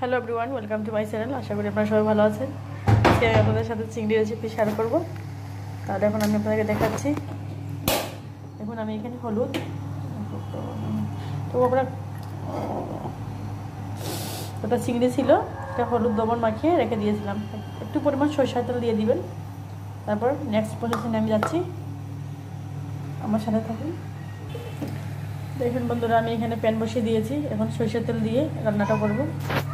Hello everyone, welcome to my channel. আশা করি আপনারা সবাই ভালো আছেন। আজকে আমি আপনাদের সাথে চিংড়ি রেসিপি শেয়ার করব। তাহলে এখন আমি আপনাদেরকে দেখাচ্ছি। দেখুন আমি এখানে হলুদ তো আমরা ওটা চিংড়ি ছিল, এটা হলুদ লবণ মাখিয়ে রেখে দিয়েছিলাম। একটু পরিমাণ সরিষার তেল দিয়ে দিবেন। তারপর নেক্সট প্রসেসে আমি যাচ্ছি, আমার সাথে থাকুন। দেখুন বন্ধুরা, আমি এখানে প্যান বসিয়ে দিয়েছি। এখন সরিষার তেল দিয়ে রান্নাটা করব।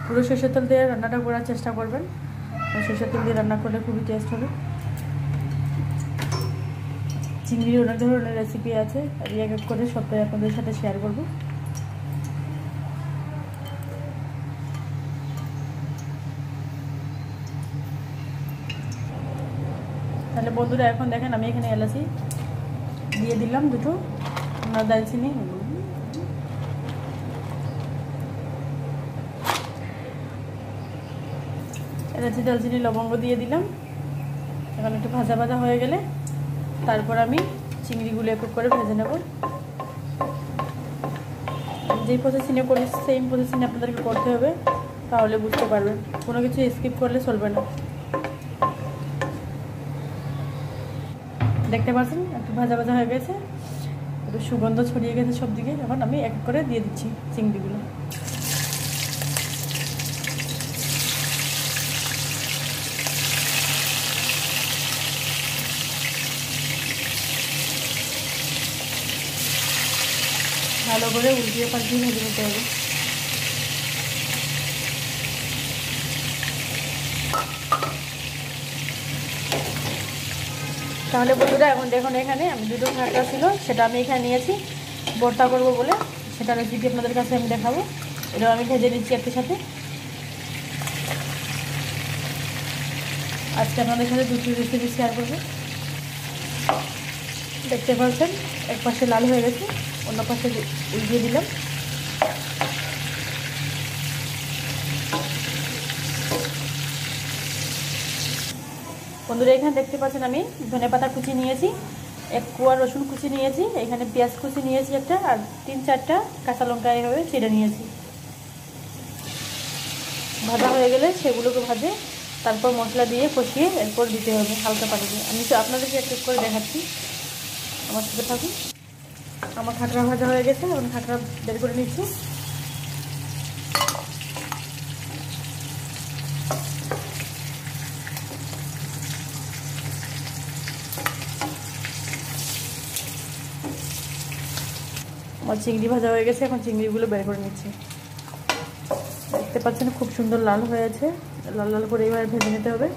পুরো সরিষার তেল দিয়ে রান্নাটা করার চেষ্টা করবেন। সরিষার তেল দিয়ে রান্না করলে খুবই টেস্ট হবে। চিংড়ির অনেক ধরনের রেসিপি আছে, আমি এক এক করে সবটাই আপনাদের সাথে শেয়ার করব। তাহলে বন্ধুরা এখন দেখেন, আমি এখানে এলাচি দিয়ে দিলাম দুটো, দারচিনি, এলাচি দারচিনি লবঙ্গ দিয়ে দিলাম। এখন একটু ভাজা ভাজা হয়ে গেলে তারপর আমি চিংড়িগুলো এক এক করে ভেজে নেব। যেই প্রসেসিংয়ে করি সেম প্রসেসিংয়ে আপনাদেরকে করতে হবে, তাহলে বুঝতে পারবেন। কোনো কিছু স্কিপ করলে চলবে না। দেখতে পাচ্ছেন একটু ভাজা ভাজা হয়ে গেছে, একটু সুগন্ধ ছড়িয়ে গেছে সব দিকে। এখন আমি এক এক করে দিয়ে দিচ্ছি চিংড়িগুলো। ভালো করে উল্টিয়ে পাল্টিয়ে ভেজে নিতে হবে। তাহলে বন্ধুরা এখন দেখুন, এখানে আমি দুটো কাঁকড়া ছিল, সেটা আমি এখানে নিয়েছি ভর্তা করব বলে। সেটা রেসিপি আপনাদের কাছে আমি দেখাবো। এটাও আমি ভেজে নিচ্ছি একটু সাথে। আজকে আপনাদের সাথে দুটো রেসিপি শেয়ার করবো। দেখতে পাচ্ছেন এক পাশে লাল হয়ে গেছে, অন্য পাশে উল্টিয়ে দিলাম। বন্ধুরা এখানে দেখতে পাচ্ছেন আমি ধনেপাতা কুচি নিয়েছি, এক কোয়া রসুন কুচি নিয়েছি, এখানে পেঁয়াজ কুচি নিয়েছি একটা, আর 3-4টা কাঁচা লঙ্কা এভাবে ছিঁড়ে নিয়েছি। ভাজা হয়ে গেলে সেগুলোকে ভাজে তারপর মশলা দিয়ে কষিয়ে এরপর দিতে হবে হালকা পানি দিয়ে। আমি তো আপনাদেরকে এক এক করে দেখাচ্ছি, আমার সাথে থাকুন। আমার খাঁকড়া ভাজা হয়ে গেছে, এখন খাঁকড়া বের করে নিচ্ছি। আমার চিংড়ি ভাজা হয়ে গেছে, এখন চিংড়িগুলো বের করে নিচ্ছি। দেখতে পাচ্ছেন খুব সুন্দর লাল হয়েছে, লাল লাল করে এইভাবে ভেজে নিতে হবে।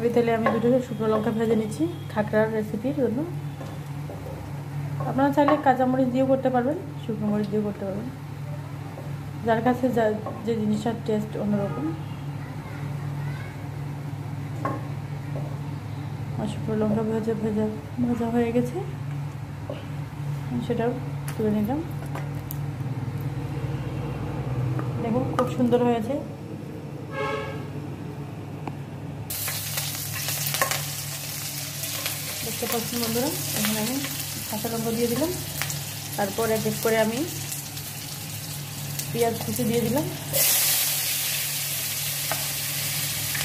ওই তেলে আমি দুটো শুকনো লঙ্কা ভেজে নিচ্ছি খাঁকড়ার রেসিপির জন্য। আপনারা চাইলে কাঁচামরিচ দিয়েও করতে পারবেন, শুকনো মরিচ দিয়েও করতে পারবেন, যার কাছে যে জিনিসটার টেস্ট অন্যরকম। আর শুকনো লঙ্কা ভাজা হয়ে গেছে, সেটাও তুলে নিলাম। দেখুন খুব সুন্দর হয়েছে। দেখতে পাচ্ছেন বন্ধুরা, এখানে আমি কাঁচা লঙ্কা দিয়ে দিলাম। তারপর এক এক করে আমি পেঁয়াজ কুচি দিয়ে দিলাম,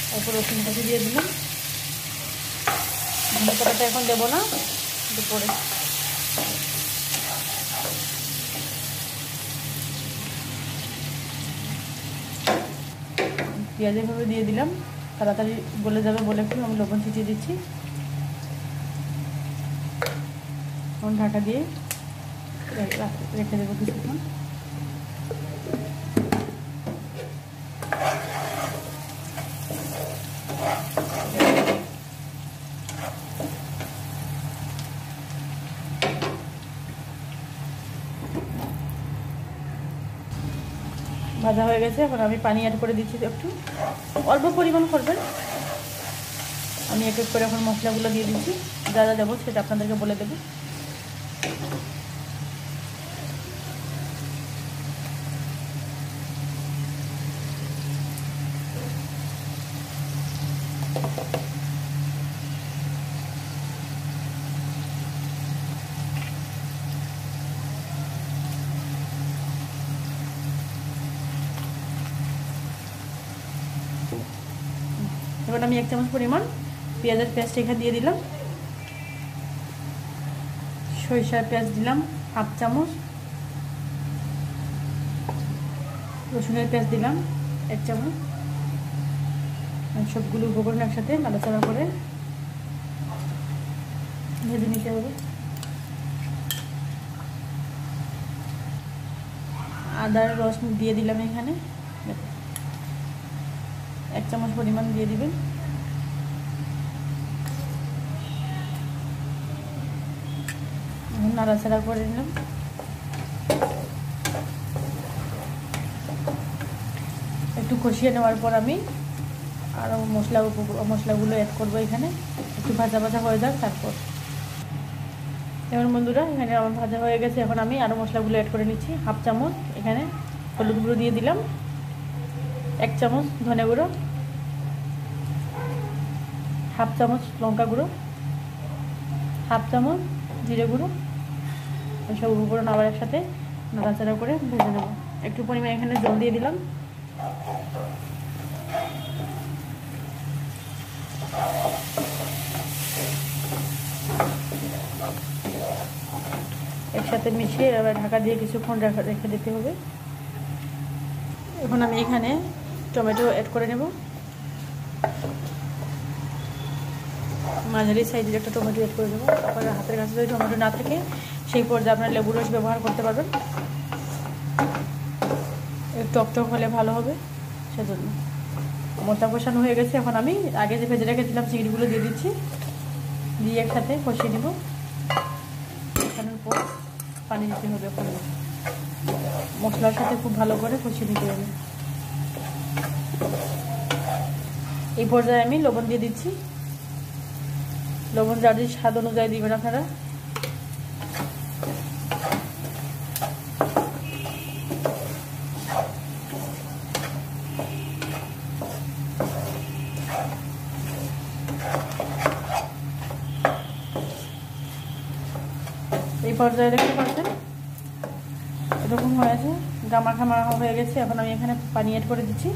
তারপর রসুন কুচি দিয়ে দিলাম। ধনেপাতাটা এখন দেবো না, দুপুরে। পেঁয়াজ এভাবে দিয়ে দিলাম, তাড়াতাড়ি গলে যাবে বলে একটু আমি লবণ ছিটিয়ে দিচ্ছি। এখন ঢাকা দিয়ে রেখে দেবো কিছুক্ষণ। ভাজা হয়ে গেছে, এখন আমি পানি অ্যাড করে দিচ্ছি, একটু অল্প পরিমাণ করবেন। আমি এক এক করে এখন মশলাগুলো দিয়ে দিচ্ছি, যা যা দেবো সেটা আপনাদেরকে বলে দেবো। এবার আমি 1 চামচ পরিমাণ পেঁয়াজের পেস্ট এখানে দিয়ে দিলাম। সরিষার পেস্ট দিলাম 1/2 চামচ, রসুনের পেস্ট দিলাম 1 চামচ। সবগুলো উপকরণ একসাথে নাড়াচাড়া করে ভেজে নিতে হবে। আদার রস দিয়ে দিলাম এখানে 1 চামচ পরিমাণ দিয়ে দিবেন। নাড়াচাড়া করে নিলাম। একটু কষিয়ে নেওয়ার পর আমি আরও মশলাগুলো অ্যাড করবো এখানে। একটু ভাজা ভাজা হয়ে যাক তারপর। এবার বন্ধুরা এখানে আমার ভাজা হয়ে গেছে। এখন আমি আরও মশলাগুলো অ্যাড করে নিচ্ছি। 1/2 চামচ এখানে হলুদ গুঁড়ো দিয়ে দিলাম, 1 চামচ ধনে গুঁড়ো, 1/2 চামচ লঙ্কা গুঁড়ো, 1/2 চামচ জিরে গুঁড়ো। সব উপকরণ আবার একসাথে নাড়াচাড়া করে ভেজে নেব। একটু পরিমাণ এখানে জল দিয়ে দিলাম। একসাথে মিশিয়ে এবার ঢাকা দিয়ে কিছুক্ষণ রেখে দিতে হবে। এখন আমি এখানে টমেটো অ্যাড করে নেব। মাঝারি সাইজের একটা টমেটো অ্যাড করে দেবো। আপনার হাতের কাছে যদি টমেটো না থাকে সেই পর্যায়ে আপনার লেবু রস ব্যবহার করতে পারবেন। একটু টক হলে ভালো হবে, সেজন্য। মশলা কষানো হয়ে গেছে। এখন আমি আগে যে ভেজে রেখেছিলাম চিংড়িগুলো দিয়ে দিচ্ছি, দিয়ে একসাথে কষিয়ে নেব। কষানোর পর পানি দিতে হবে। এখন মশলার সাথে খুব ভালো করে কষিয়ে নিতে হবে। এই পর্যায়ে আমি লবণ দিয়ে দিচ্ছি। লবণ যার যে স্বাদ অনুযায়ী দিবেন আপনারা। এই পর্যায়ে দেখতে পাচ্ছেন এরকম হয়েছে, গামাখা হয়ে গেছে। এখন আমি এখানে পানি অ্যাড করে দিচ্ছি।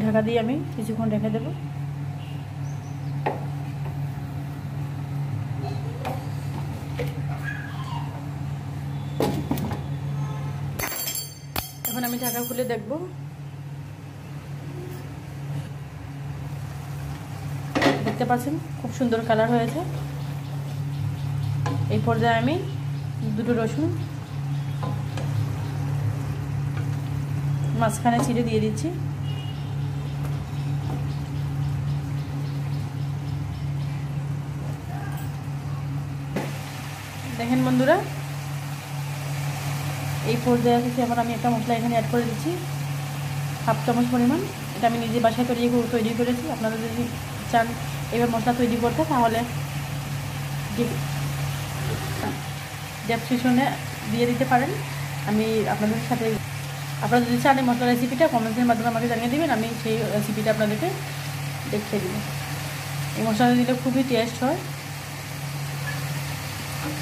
ঢাকা দিয়ে আমি কিছুক্ষণ রেখে দেব। এখন আমি ঢাকা খুলে দেখব। দেখতে পাচ্ছেন খুব সুন্দর কালার হয়েছে। এই পর্যায়ে আমি 2 রসুন মাঝখানে ছিঁড়ে দিয়ে দিচ্ছি। দেখেন বন্ধুরা, এই পর্যায়ে আছে। এখন আমি একটা মশলা এখানে অ্যাড করে দিচ্ছি 1/2 চামচ পরিমাণ। এটা আমি নিজে বাসায় তৈরি করেছি। আপনারা যদি চান এবার মশলা তৈরি করতে, তাহলে ডেসক্রিপশনে দিয়ে দিতে পারেন। আমি আপনাদের সাথে, আপনারা যদি চান এই মশলা রেসিপিটা কমেন্টের মাধ্যমে আমাকে জানিয়ে দেবেন, আমি সেই রেসিপিটা আপনাদেরকে দেখিয়ে দেব। এই মশলাটা দিলে খুবই টেস্ট হয়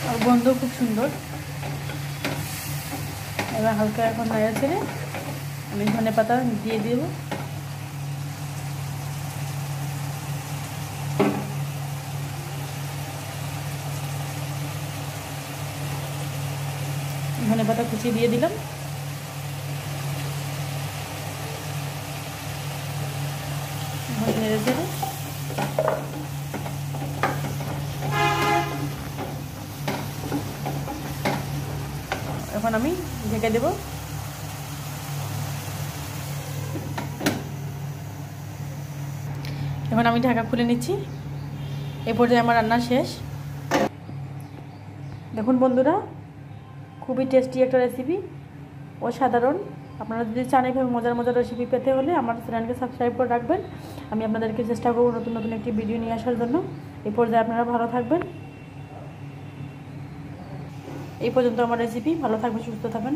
আর গন্ধ খুব সুন্দর। এবার হালকা এখন নাড়া ছেড়ে আমি ধনেপাতা দিয়ে দেব। ধনেপাতা কুচি দিয়ে দিলাম। নেড়ে চেড়ে এখন আমি ঢেকে দেব। এখন আমি ঢাকা খুলে নিচ্ছি। এই পর্যায়ে আমার রান্না শেষ। দেখুন বন্ধুরা, খুবই টেস্টি একটা রেসিপি, অসাধারণ। আপনারা যদি চান এইভাবে মজার মজার রেসিপি পেতে হলে আমার চ্যানেলকে সাবস্ক্রাইব করে রাখবেন। আমি আপনাদেরকে চেষ্টা করব নতুন নতুন একটি ভিডিও নিয়ে আসার জন্য। এই পর্যায়ে আপনারা ভালো থাকবেন। এই পর্যন্ত আমার রেসিপি। ভালো থাকবেন, সুস্থ থাকবেন।